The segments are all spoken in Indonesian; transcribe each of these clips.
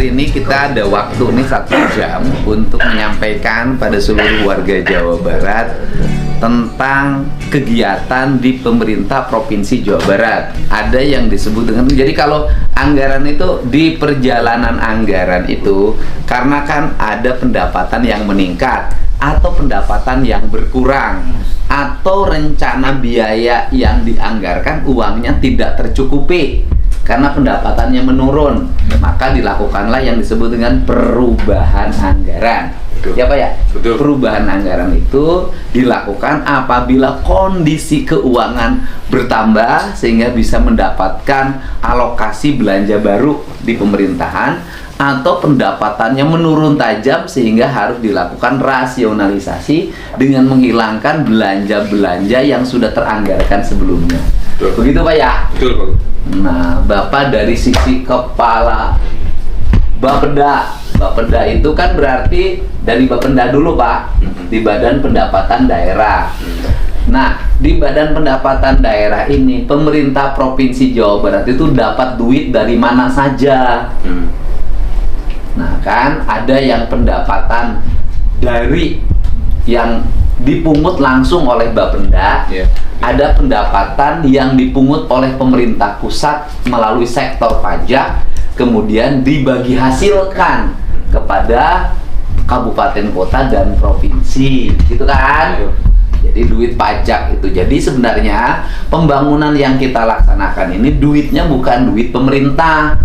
hari ini kita ada waktu nih 1 jam untuk menyampaikan pada seluruh warga Jawa Barat tentang kegiatan di pemerintah Provinsi Jawa Barat. Ada yang disebut dengan, jadi kalau anggaran itu di perjalanan anggaran itu karena kan ada pendapatan yang meningkat atau pendapatan yang berkurang atau rencana biaya yang dianggarkan uangnya tidak tercukupi karena pendapatannya menurun, maka dilakukanlah yang disebut dengan perubahan anggaran. Betul. Ya Pak ya? Betul. Perubahan anggaran itu dilakukan apabila kondisi keuangan bertambah sehingga bisa mendapatkan alokasi belanja baru di pemerintahan, atau pendapatannya menurun tajam sehingga harus dilakukan rasionalisasi dengan menghilangkan belanja-belanja yang sudah teranggarkan sebelumnya. Betul. Begitu Pak ya? Betul Pak. Nah, Bapak dari sisi kepala Bapeda itu kan berarti dari Bapeda dulu Pak, di Badan Pendapatan Daerah. Nah, di Badan Pendapatan Daerah ini pemerintah Provinsi Jawa Barat itu dapat duit dari mana saja. Nah kan ada yang pendapatan dari yang dipungut langsung oleh Bapenda, ada pendapatan yang dipungut oleh pemerintah pusat melalui sektor pajak, kemudian dibagi hasilkan kepada kabupaten, kota, dan provinsi, gitu kan? Jadi duit pajak itu. Jadi sebenarnya pembangunan yang kita laksanakan ini duitnya bukan duit pemerintah,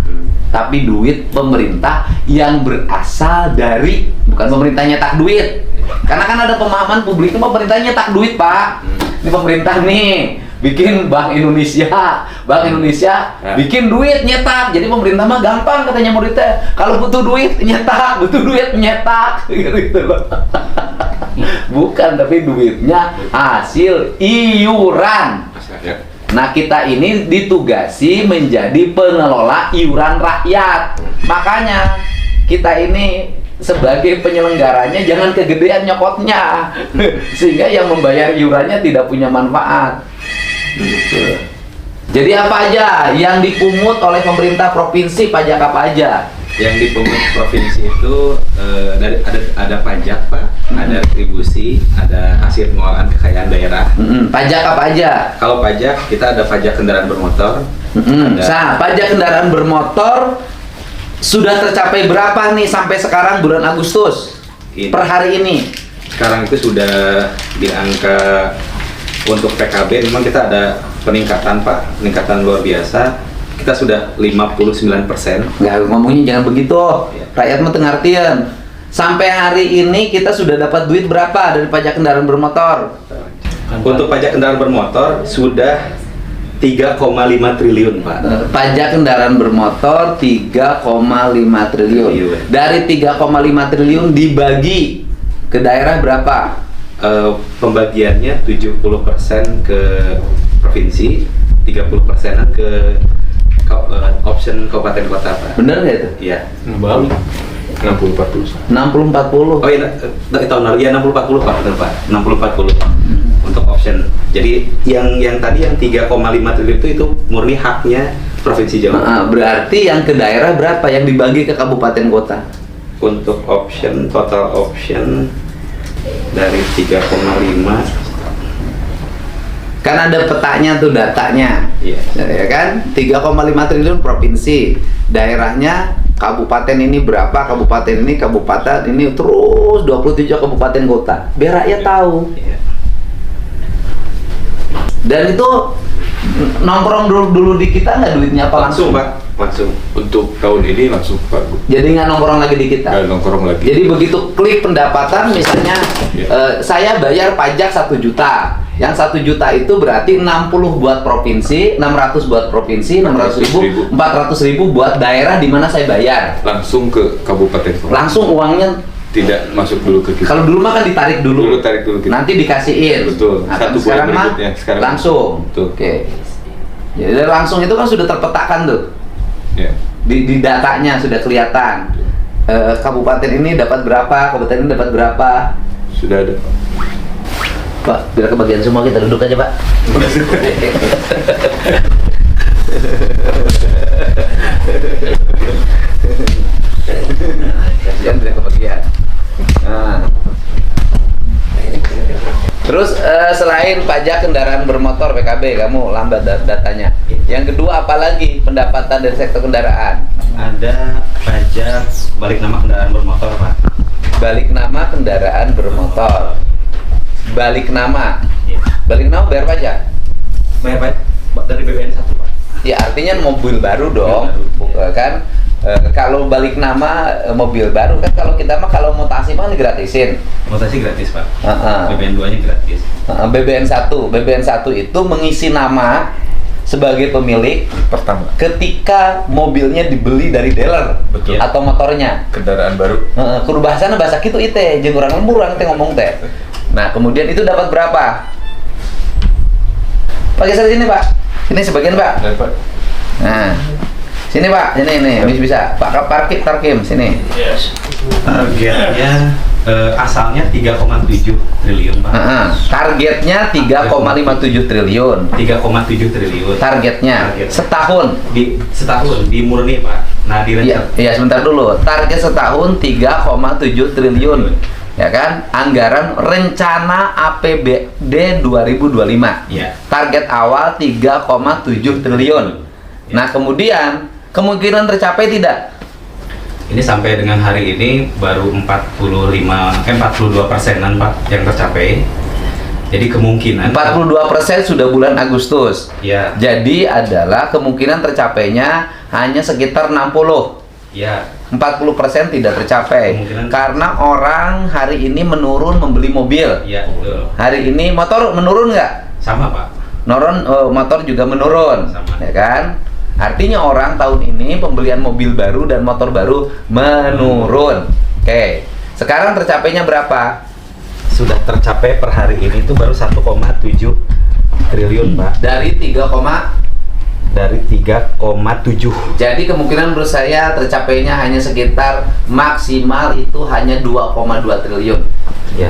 tapi duit pemerintah yang berasal dari, bukan pemerintah nyetak duit. Karena kan ada pemahaman publik itu pemerintah nyetak duit Pak. Ini pemerintah nih bikin Bank Indonesia bikin duit nyetak. Jadi pemerintah mah gampang katanya muridnya. Kalau butuh duit nyetak, gitu loh. Bukan, tapi duitnya hasil iuran. Nah kita ini ditugasi menjadi pengelola iuran rakyat. Makanya kita ini sebagai penyelenggaranya jangan kegedean nyokotnya sehingga yang membayar iurannya tidak punya manfaat. Jadi apa aja yang dipungut oleh pemerintah provinsi, pajak apa aja? Yang dipungut provinsi itu ada pajak Pak, ada retribusi, ada hasil pengolahan kekayaan daerah. Pajak apa aja? Kalau pajak kita ada pajak kendaraan bermotor. Pajak kendaraan bermotor sudah tercapai berapa nih sampai sekarang bulan Agustus per hari ini? Sekarang itu sudah di angka, untuk PKB memang kita ada peningkatan Pak, peningkatan luar biasa. Kita sudah 59%. Nggak, ngomongnya jangan begitu. Rakyat mah ngertiin. Sampai hari ini kita sudah dapat duit berapa dari pajak kendaraan bermotor? Untuk pajak kendaraan bermotor sudah 3,5 triliun Pak. Pajak kendaraan bermotor 3,5 triliun. Dari 3,5 triliun dibagi ke daerah berapa? Pembagiannya 70% ke provinsi, 30%-an ke option kabupaten kota Pak. Bener nggak itu? Iya. Bang, 60-40. 60-40. Oh iya, tahun lalu ya 60-40 Pak, benar Pak. 60-40 untuk option. Jadi yang tadi yang 3,5 triliun itu murni haknya Provinsi Jawa Barat. Berarti yang ke daerah berapa yang dibagi ke kabupaten kota? Untuk option, total option dari 3,5. Kan ada petanya tuh, datanya. Iya. Ya kan? 3,5 triliun provinsi. Daerahnya kabupaten ini berapa, kabupaten ini terus 27 kabupaten kota. Biar rakyat tahu. Iya. Dan itu nongkrong dulu di kita nggak duitnya apa langsung? Pak, langsung. Untuk tahun ini langsung Pak. Jadi nggak nongkrong lagi di kita? Nggak nongkrong lagi. Jadi begitu klik pendapatan misalnya, saya bayar pajak 1 juta. Yang 1 juta itu berarti 60 buat provinsi, 600 buat provinsi, 600.000, 400.000 buat daerah di mana saya bayar. Langsung ke kabupaten. Langsung uangnya tidak masuk dulu ke kita. Kalau dulu mah kan ditarik dulu. Tarik dulu kita. Nanti dikasihin. Betul. Nah, Satu sekarang bulan mah berikutnya. Sekarang langsung. Betul. Oke. Jadi dari langsung itu kan sudah terpetakan tuh. Ya. Di datanya sudah kelihatan. Kabupaten ini dapat berapa, kabupaten ini dapat berapa. Sudah ada. Pak, biar kebagian semua kita duduk aja Pak. Selain pajak kendaraan bermotor PKB, kamu lambat datanya. Yang kedua apalagi pendapatan dari sektor kendaraan? Ada pajak balik nama kendaraan bermotor, Pak. Balik nama kendaraan bermotor. Balik nama. Iya. Balik nama bayar pajak. Bayar pajak dari BPN 1, Pak. Ya artinya mobil baru dong, kan? Kalau balik nama mobil baru kan, kalau kita mah kalau mutasi mah digratisin. Mutasi gratis, Pak. Heeh. BPN 2-nya gratis. BBN 1 itu mengisi nama sebagai pemilik Pertama, ketika mobilnya dibeli dari dealer. Betul. Atau motornya. kendaraan baru. Kudu bahasana bahasa kitu ite, jeung urang lembur urang teh ngomong teh. Nah, kemudian itu dapat berapa? Pak geser sini, Pak. Sini sebagian, Pak. Dapat. Nah. Sini, Pak. Ini bisa. Pak Tarkim sini. Targetnya asalnya 3,7 triliun, Pak. Targetnya 3,57 triliun. 3,7 triliun. Targetnya setahun. Setahun di murni, Pak. Nah, Iya, sebentar dulu. Target setahun 3,7 triliun. Ya kan? Anggaran rencana APBD 2025. Iya. Target awal 3,7 triliun. Nah, kemudian kemungkinan tercapai tidak? Ini sampai dengan hari ini baru 42%-an, Pak, yang tercapai. Jadi kemungkinan 42% sudah bulan Agustus. ya, Jadi adalah kemungkinan tercapainya hanya sekitar 60. ya, 40% tidak tercapai. Kemungkinan. Karena orang hari ini menurun membeli mobil. ya, betul. Hari ini motor menurun nggak? Sama, Pak. Motor juga menurun, Sama. ya kan? Artinya orang tahun ini pembelian mobil baru dan motor baru menurun. Oke, sekarang tercapainya berapa? Sudah tercapai per hari ini itu baru 1,7 triliun, Pak. Dari 3,7. Jadi kemungkinan menurut saya tercapainya hanya sekitar maksimal itu hanya 2,2 triliun. Ya.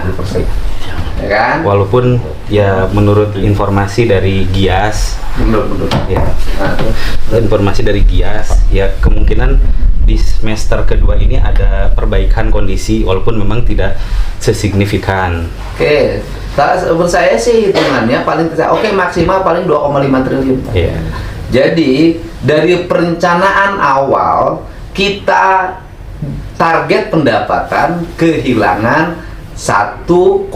Ya kan? Walaupun ya menurut informasi dari Gias, Benar. ya, Nah, informasi dari Gias, ya kemungkinan di semester kedua ini ada perbaikan kondisi walaupun memang tidak sesignifikan. Oke, menurut saya sih hitungannya paling maksimal paling 2,5 triliun. Ya. Jadi dari perencanaan awal kita target pendapatan kehilangan 1,2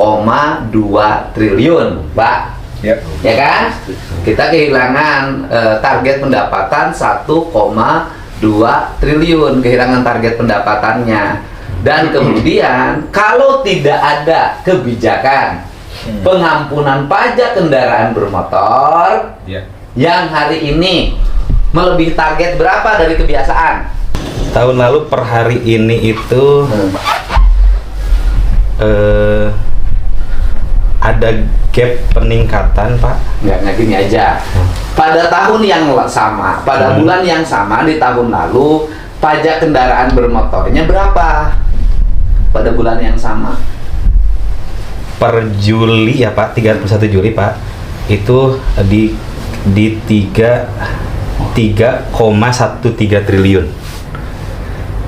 triliun, Pak. Ya. Ya kan? Kita kehilangan target pendapatan 1,2 triliun, kehilangan target pendapatannya. Dan kemudian kalau tidak ada kebijakan pengampunan pajak kendaraan bermotor Ya. yang hari ini melebihi target berapa dari kebiasaan? Tahun lalu per hari ini itu ada gap peningkatan, Pak. Nggak gini aja. Pada tahun yang sama, pada bulan yang sama di tahun lalu, pajak kendaraan bermotornya berapa? Pada bulan yang sama. Per Juli ya, Pak, 31 Juli, Pak. Itu di 3,13 triliun.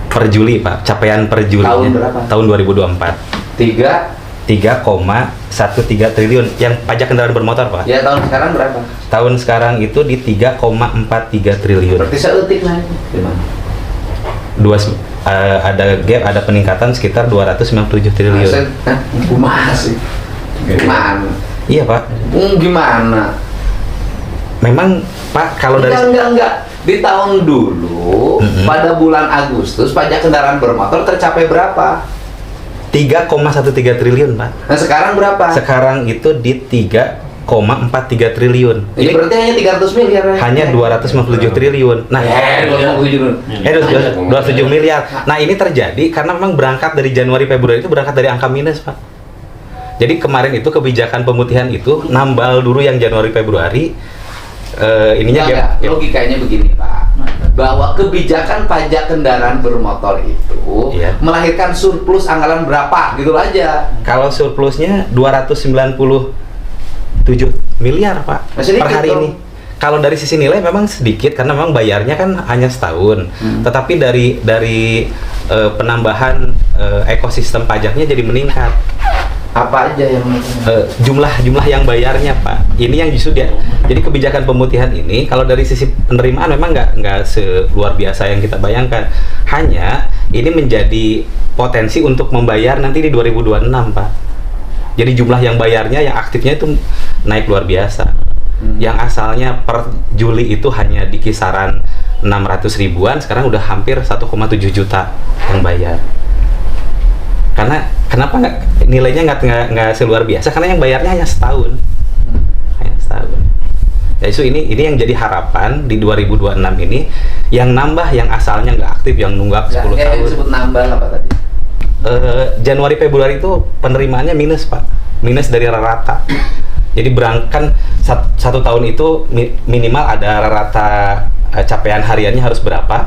Per Juli, Pak. Capaian per Juli. Tahun berapa? Tahun 2024. 3,13 triliun yang pajak kendaraan bermotor, Pak. Ya, tahun sekarang berapa? Tahun sekarang itu di 3,43 triliun. Berarti seetik naik. Gimana? Ada gap, ada peningkatan sekitar 297 triliun. Kumaha sih? Gimana? Iya, Pak. Gimana? Memang, Pak, kalau dari Enggak. Di tahun dulu, pada bulan Agustus, pajak kendaraan bermotor tercapai berapa? 3,13 triliun, Pak. Nah, sekarang berapa? Sekarang itu di 3,43 triliun. Ini berarti hanya 300 miliar. Hanya 257 triliun. Nah, 207 miliar. Nah, ini terjadi karena memang berangkat dari Januari Februari itu berangkat dari angka minus, Pak. Jadi kemarin itu kebijakan pemutihan itu nambal dulu yang Januari Februari. Enggak. Logikanya begini, Pak, bahwa kebijakan pajak kendaraan bermotor itu melahirkan surplus anggaran berapa gitu aja. Kalau surplusnya 297 miliar, Pak, per hari ini. Kalau dari sisi nilai memang sedikit karena memang bayarnya kan hanya setahun. Tetapi dari penambahan ekosistem pajaknya jadi meningkat. Apa aja yang Jumlah yang bayarnya Pak, ini yang justru dia. Jadi kebijakan pemutihan ini kalau dari sisi penerimaan memang nggak seluar biasa yang kita bayangkan. Hanya ini menjadi potensi untuk membayar nanti di 2026 Pak. Jadi jumlah yang bayarnya, yang aktifnya itu naik luar biasa. Yang asalnya per Juli itu hanya di kisaran 600 ribuan, sekarang udah hampir 1,7 juta yang bayar. Karena kenapa nilainya nggak seluar biasa? Karena yang bayarnya hanya setahun. Hanya setahun. Ya, so ini yang jadi harapan di 2026 ini, yang nambah yang asalnya nggak aktif, yang nunggak 10 tahun. Yang disebut nambah apa tadi? Januari Februari itu penerimaannya minus Pak, minus dari rata. Jadi berangkat satu tahun itu minimal ada rata capaian hariannya harus berapa.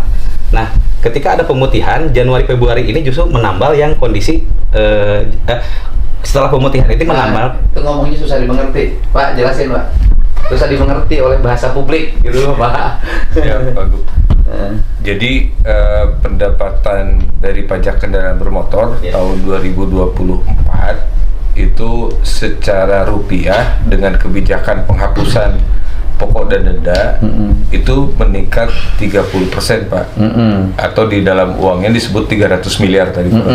Nah, ketika ada pemutihan Januari Februari ini justru menambal yang kondisi setelah pemutihan itu menambal. Itu ngomongnya susah dimengerti, Pak. Jelasin Pak. Susah dimengerti oleh bahasa publik gitu loh Pak. Ya, bagus. Jadi pendapatan dari pajak kendaraan bermotor tahun 2024 itu secara rupiah dengan kebijakan penghapusan pokok dan denda itu meningkat 30% Pak. Atau di dalam uangnya disebut 300 miliar tadi Pak.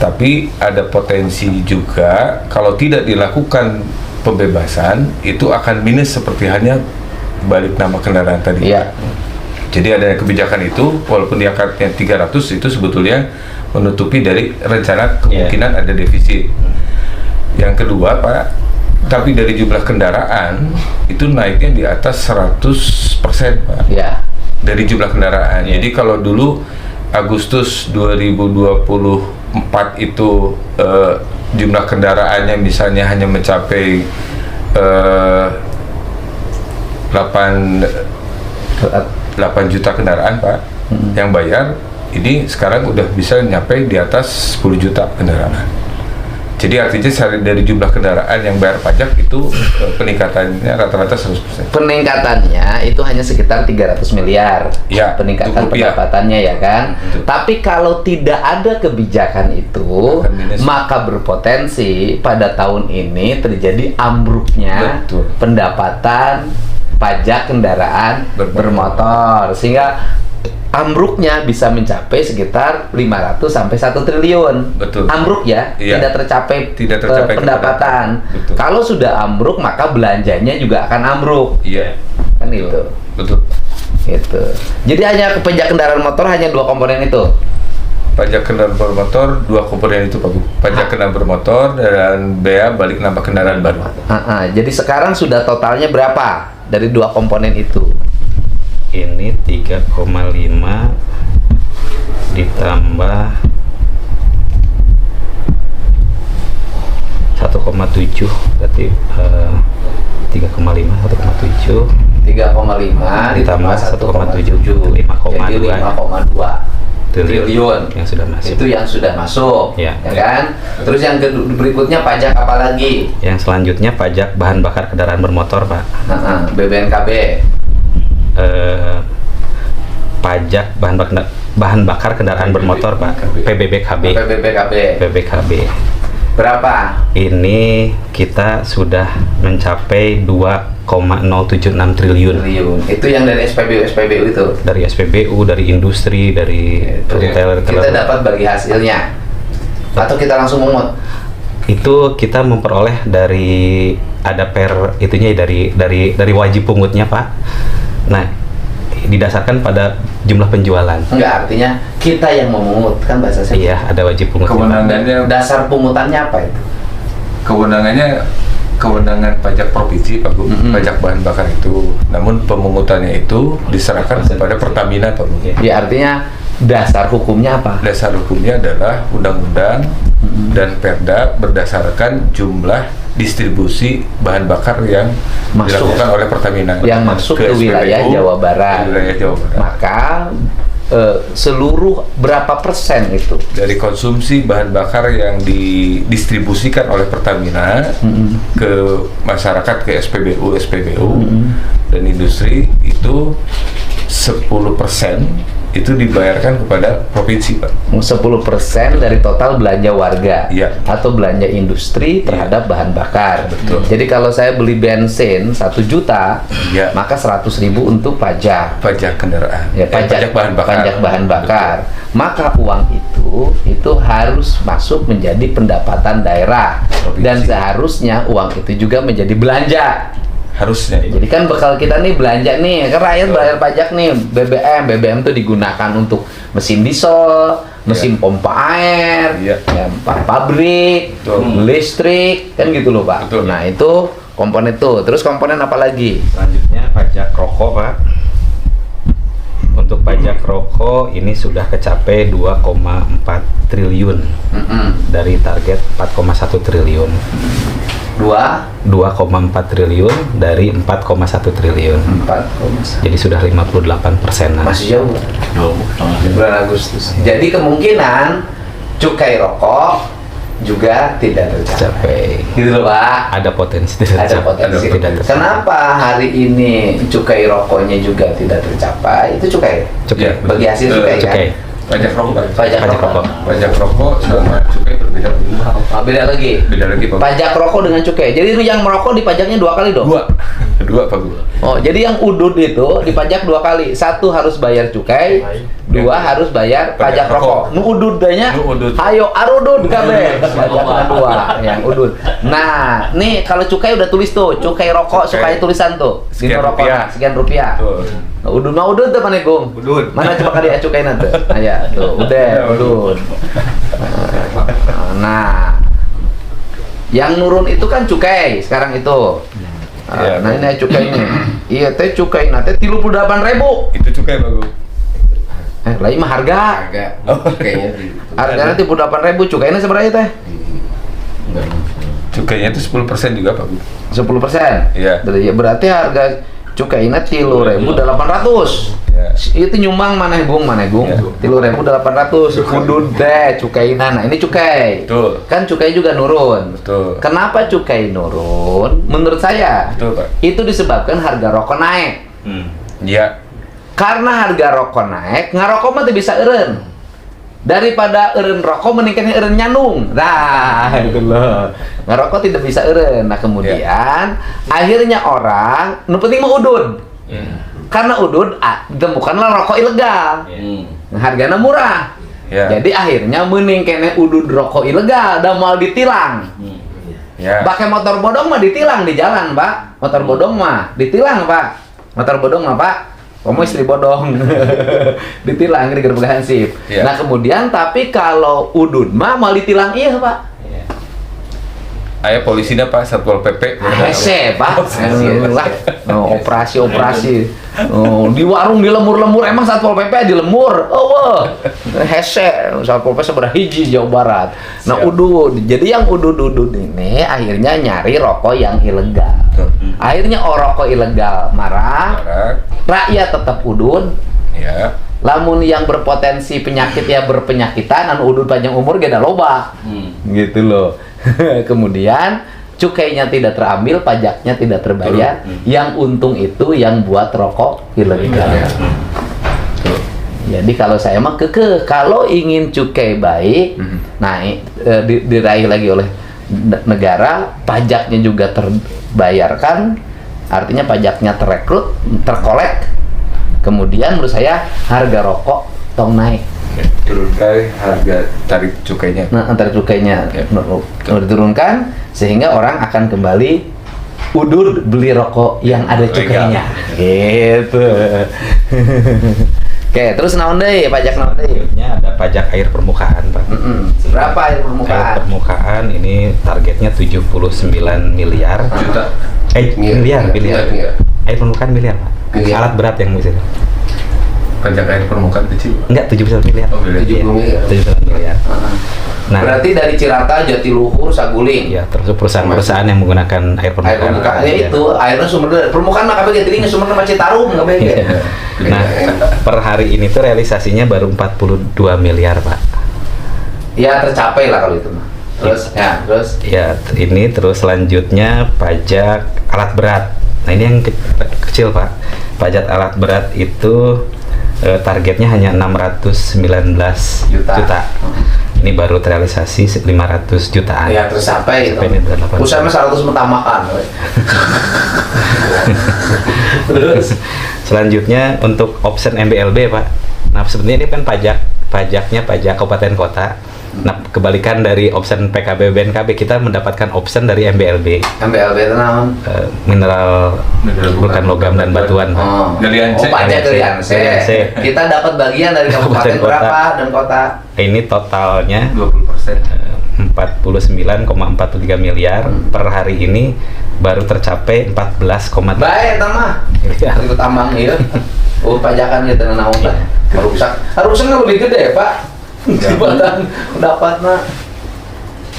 Tapi ada potensi juga kalau tidak dilakukan pembebasan itu akan minus seperti hanya balik nama kendaraan tadi. Iya. Jadi ada kebijakan itu walaupun diangkatnya 300 itu sebetulnya menutupi dari rencana kemungkinan ada defisit. Yang kedua Pak, tapi dari jumlah kendaraan itu naiknya di atas 100% Pak. Iya. Dari jumlah kendaraan. Jadi kalau dulu Agustus 2024 itu jumlah kendaraannya misalnya hanya mencapai 8 juta kendaraan Pak yang bayar, ini sekarang udah bisa nyampe di atas 10 juta kendaraan. Jadi artinya dari jumlah kendaraan yang bayar pajak itu peningkatannya rata-rata 100%. Peningkatannya itu hanya sekitar 300 miliar. Ya, peningkatan pendapatannya ya kan. Betul. Tapi kalau tidak ada kebijakan itu, maka berpotensi pada tahun ini terjadi ambruknya pendapatan pajak kendaraan bermotor, sehingga ambruknya bisa mencapai sekitar 500 sampai 1 triliun. Betul. Ambruk ya, tidak tercapai pendapatan. Kalau sudah ambruk maka belanjanya juga akan ambruk. Iya. Kan itu. Betul. Itu. Jadi hanya pajak kendaraan motor hanya 2 komponen itu. Pajak kendaraan bermotor 2 komponen itu Pak Bu. Pajak kendaraan bermotor dan bea balik nama kendaraan baru. Jadi sekarang sudah totalnya berapa dari 2 komponen itu? Ini 3,5 ditambah 1,7 berarti 3,5 1,7 ditambah 1,7 5,2 jadi 5,2 triliun yang sudah masuk. Itu yang sudah masuk, ya kan? Terus yang berikutnya pajak apa lagi? Yang selanjutnya pajak bahan bakar kendaraan bermotor Pak. BBNKB. Pajak bahan bakar kendaraan bermotor Pak, PBBKB. Berapa? Ini kita sudah mencapai 2,076 triliun. Itu yang dari SPBU itu. Dari SPBU, dari industri, dari retailer. Kita dapat bagi hasilnya atau kita langsung mungut? Itu kita memperoleh dari ada itunya dari wajib pungutnya Pak. Nah, didasarkan pada jumlah penjualan. Enggak, artinya kita yang memungut kan bahasa saya. Iya, ada wajib pungut. Kewenangannya, dasar pungutannya apa itu? Kewenangan pajak provinsi Pak Bu, pajak bahan bakar itu. Namun pemungutannya itu diserahkan kepada Pertamina Pak Bu. Ya, artinya dasar hukumnya apa? Dasar hukumnya adalah undang-undang dan Perda berdasarkan jumlah distribusi bahan bakar yang dilakukan oleh Pertamina yang masuk ke wilayah Jawa Barat. Maka seluruh berapa persen itu dari konsumsi bahan bakar yang didistribusikan oleh Pertamina ke masyarakat, ke SPBU dan industri itu 10% itu dibayarkan kepada provinsi, Pak. 10% dari total belanja warga Iya. atau belanja industri terhadap bahan bakar. Betul. Jadi kalau saya beli bensin 1 juta, Iya. maka 100.000 untuk pajak. Pajak kendaraan. Ya, pajak bahan bakar. Pajak bahan bakar. Maka uang itu harus masuk menjadi pendapatan daerah Provinsi. dan seharusnya uang itu juga menjadi belanja. Harusnya. Jadi kan bekal kita nih belanja nih, kan rakyat bayar pajak nih, BBM tuh digunakan untuk mesin diesel, mesin pompa air, Iya. ya, pabrik, Betul. listrik, kan gitu loh Pak. Betul. Nah itu komponen tuh, terus komponen apa lagi? Selanjutnya pajak rokok, Pak. Untuk pajak rokok ini sudah kecapai 2,4 triliun dari target 4,1 triliun. 2,4 triliun dari 4,1 triliun. 4,1. Jadi sudah 58%. Masih jauh. Di bulan Agustus. Jadi kemungkinan cukai rokok juga tidak tercapai. Gitu loh Pak. Ada potensi tidak Ada tercapai. potensi. Tidak tercapai. Kenapa hari ini cukai rokoknya juga tidak tercapai? Itu cukai. Cukai. Iya, Bagi hasil cukai kan? Cukai. Pajak rokok, Pak. Pajak Pajak rokok. rokok. Pajak rokok sama cukai berbeda. Oh, beda lagi. Beda lagi, Pak. Pajak rokok dengan cukai. Jadi yang merokok dipajaknya 2 kali dong? Dua, Pak Guru. Oh, jadi yang udud itu dipajak 2 kali. 1 harus bayar cukai, 2 harus bayar pajak Pajak rokok. rokok. Nu ududnya, Nu udud. ayo arudud kabeh. Pajaknya 2 yang udud. Nah, nih kalau cukai udah tulis tuh, cukai rokok Cukai. supaya tulisan tuh. Sekian Dino rokok, rupiah. sekian rupiah. Betul. Nah, udud mah udud tuh Pane Gung. Udud. Mana coba kali cukai nanti. Nah, ya, tuh, udah udud. Nah, yang nurun itu kan cukai sekarang itu. Iya. Nah ini cukai ini. Iya teh cukai nanti 38.000. Itu cukai, Pak Guru. Lain mah harga. Oh, Kayaknya. Harganya 38.000 cukainya seberapa teh? Cukainya itu 10% juga, Pak Guru. 10%. Iya. Berarti harga cukainya 3.800. Ya. Itu nyumbang maneh Gung. Ya. 3.800. Kudud teh cukaina. Nah ini cukai. Betul. Kan cukai juga nurun. Betul. Kenapa cukai nurun? Menurut saya Betul, Pak. itu disebabkan harga rokok naik. Iya. Karena harga rokok naik, ngarokok mah teu bisa eureun. Daripada eureun rokok meningkatnya eureun nyandung. Nah, itu loh. Ngarokok tidak bisa eureun. Nah, kemudian akhirnya orang nu penting mah udud. Karena udud ditemukanlah rokok ilegal. Nah, harganya murah. Ya. Jadi akhirnya mending kene udud rokok ilegal dan mau ditilang. Ya. Pakai motor bodong mah ditilang di jalan, Pak. Motor bodong mah ditilang, Pak. Motor bodong mah, Pak. Kamu istri bodong. Ditilang di gerbang hansip. Iya. Nah, kemudian tapi kalau udud mah mau ditilang iya, Pak. Aya polisinya, Pak, Satpol PP. Hese, Pak. Lah, operasi. Di warung di lemur-lemur emang Satpol PP di lemur. Oh, hese. Satpol PP seberapa hiji Jawa Barat. Nah, Siap. udud. Jadi yang udud-udud ini akhirnya nyari rokok yang ilegal. Akhirnya rokok ilegal marah, rakyat tetap udud. Ya. Lamun yang berpotensi penyakit ya berpenyakitan, anu udud panjang umur gak ada loba. Gitu loh. Kemudian cukainya tidak terambil, pajaknya tidak terbayar. Yang untung itu yang buat rokok ilegal. Jadi kalau saya mah kekeh, kalau ingin cukai baik, nah diraih lagi oleh negara, pajaknya juga terbayarkan, artinya pajaknya terrekrut, terkolek. Kemudian menurut saya harga rokok tong naik. Turunkan harga tarif cukainya. Nah, antara cukainya diturunkan sehingga orang akan kembali udud beli rokok yang ada cukainya. Gitu. Oke, terus naon deui pajak naon deui? Selanjutnya ada pajak air permukaan, Pak. Berapa air Air permukaan? permukaan ini targetnya 79 miliar. Juta. Miliar. Miliar. Air permukaan miliar, Pak. Miliar. Alat berat yang bisa. Pajak air permukaan kecil. Enggak, 79 miliar. Oh, miliar. 70 miliar. 79 miliar. Nah, Berarti dari Cirata, Jatiluhur, Saguling. ya terus perusahaan-perusahaan yang menggunakan air permukaan. Air permukaan ya itu, airnya sumber dari permukaan mah kabeh teuing sumberna mah Citarum kabeh. Iya. Nah, per hari ini tuh realisasinya baru 42 miliar, Pak. Ya tercapai lah kalau itu mah. Terus Ya, ini terus selanjutnya pajak alat berat. Nah, ini yang kecil, Pak. Pajak alat berat itu targetnya hanya 619 juta. Ini baru terrealisasi 500 jutaan. Ya tercapai gitu. Pusatnya 100 mentamakan. Terus selanjutnya untuk option MBLB Pak. Nah sebenarnya ini kan pajaknya pajak kabupaten kota. Nah kebalikan dari option PKB BNKB, kita mendapatkan option dari MBLB. MBLB itu naon? Mineral bukan logam dan batuan. Oh, Galian C. pajak galian C. C. Kita dapat bagian dari kabupaten Kabupaten kota. berapa dan kota? Ini totalnya 20%. 49,43 miliar. Per hari ini baru tercapai 14,3 Baik, tamah. miliar. Ikut tambang ya. Oh, pajakan gitu naon Pak. Harusnya lebih gede, Pak. Dibanding pendapatnya.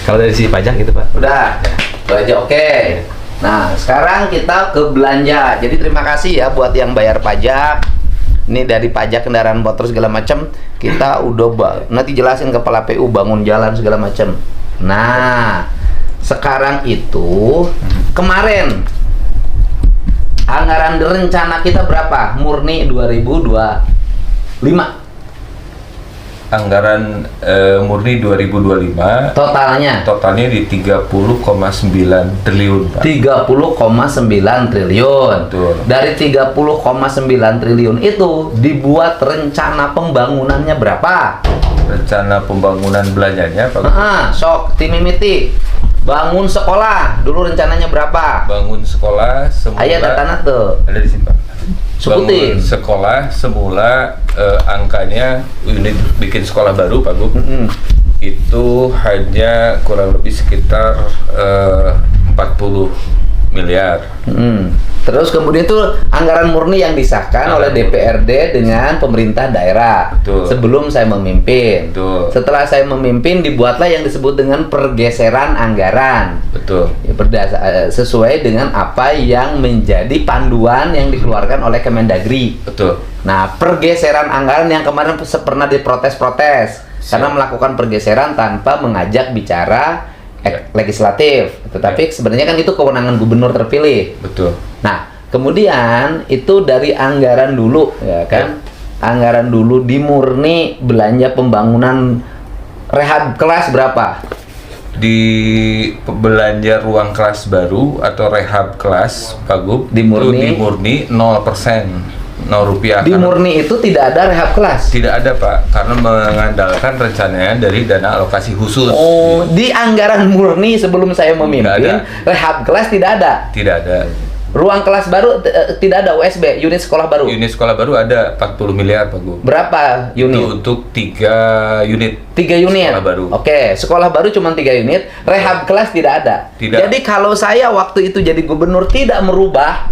Kalau dari sisi pajak itu Pak. Udah. Itu aja oke. Nah, sekarang kita ke belanja. Jadi terima kasih ya buat yang bayar pajak. Ini dari pajak kendaraan motor segala macam, kita udah nanti jelasin kepala PU bangun jalan segala macam. Nah, sekarang itu kemarin anggaran rencana kita berapa? Murni 2025. Anggaran murni 2025 Totalnya di 30,9 triliun Pak. 30,9 triliun. Betul. Dari 30,9 triliun itu dibuat rencana pembangunannya berapa? Rencana pembangunan belanjanya Pak. Sok timimiti. Bangun sekolah dulu rencananya berapa? Bangun sekolah semula. Ayo datanya tuh. Ada di sini Pak. Sebutin. Bangun sekolah semula angkanya unit bikin sekolah baru Pak Gub. Itu hanya kurang lebih sekitar 40 miliar. Terus kemudian itu anggaran murni yang disahkan oleh DPRD dengan pemerintah daerah. Betul. Sebelum saya memimpin. Betul. Setelah saya memimpin dibuatlah yang disebut dengan pergeseran anggaran. Betul. Ya, sesuai dengan apa yang menjadi panduan yang dikeluarkan oleh Kemendagri. Betul. Nah, pergeseran anggaran yang kemarin pernah diprotes-protes karena melakukan pergeseran tanpa mengajak bicara legislatif. Tetapi sebenarnya kan itu kewenangan gubernur terpilih. Betul. Nah, kemudian itu dari anggaran dulu, ya kan? Anggaran dulu dimurni belanja pembangunan rehab kelas berapa? Di belanja ruang kelas baru atau rehab kelas Pak Gub Dimurni. itu dimurni 0%. 0 rupiah. Di murni itu tidak ada rehab kelas. Tidak ada Pak, karena mengandalkan rencananya dari dana alokasi khusus. Oh, di anggaran murni sebelum saya memimpin, rehab kelas tidak ada. Tidak ada. Ruang kelas baru tidak ada USB, unit sekolah baru. Unit sekolah baru ada 40 miliar Pak Gub. Berapa unit? Itu untuk 3 unit. 3 unit. Sekolah baru. Oke, sekolah baru cuma 3 unit, rehab kelas tidak ada. Tidak. Jadi kalau saya waktu itu jadi gubernur tidak merubah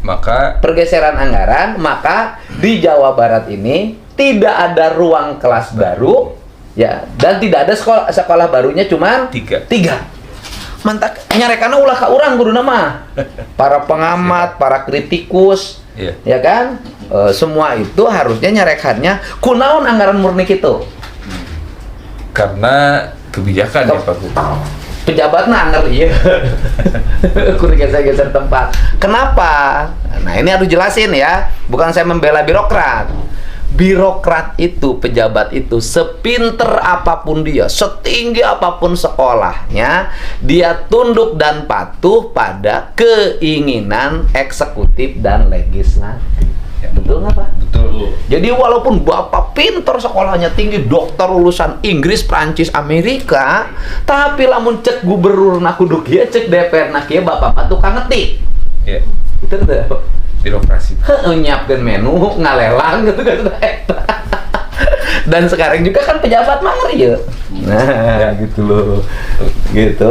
Maka pergeseran anggaran, maka di Jawa Barat ini tidak ada ruang kelas baru, ya, dan tidak ada sekolah barunya cuma 3. Mantap, nyarekana ulah ka urang guru nama. Para pengamat, para kritikus, ya kan, semua itu harusnya nyarekannya kunaon anggaran murni gitu. Karena kebijakan ya Pak Gub. Pejabatnya anggar iya. Kudu geser-geser tempat. Kenapa? Nah, ini harus jelasin ya. Bukan saya membela birokrat. Birokrat itu, pejabat itu, sepinter apapun dia, setinggi apapun sekolahnya, dia tunduk dan patuh pada keinginan eksekutif dan legislatif. Betul nggak Pak? Betul. Jadi walaupun Bapak pinter sekolahnya tinggi, dokter lulusan Inggris, Prancis, Amerika, tapi lamun cek gubernur nak kudu kieu, cek DPR nak kieu, Bapak mah tukang ngetik. Iya. Betul tuh. Birokrasi. Nyiapkeun menu, ngalelang gitu kan. Dan sekarang juga kan pejabat mah ya. Nah, gitu loh. Gitu.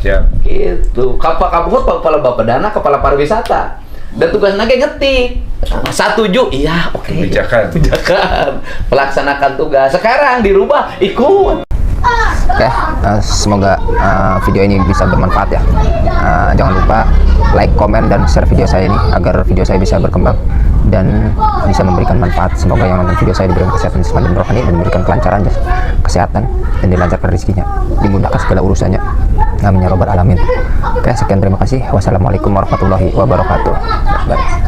Siap. Gitu. Kepala Bapak Dana, kepala pariwisata. Dan tugasnya ngetik. Setuju, iya, oke. Kebijakan. Pelaksanakan tugas. Sekarang dirubah, ikut. Oke, semoga video ini bisa bermanfaat ya. Jangan lupa like, komen, dan share video saya ini agar video saya bisa berkembang dan bisa memberikan manfaat. Semoga yang nonton video saya diberikan kesehatan jiwa dan rohani dan diberikan kelancaran kesehatan dan dilancarkan rezekinya, dimudahkan segala urusannya. Amin ya robbal alamin. Oke, sekian, terima kasih. Wassalamualaikum warahmatullahi wabarakatuh. Bye.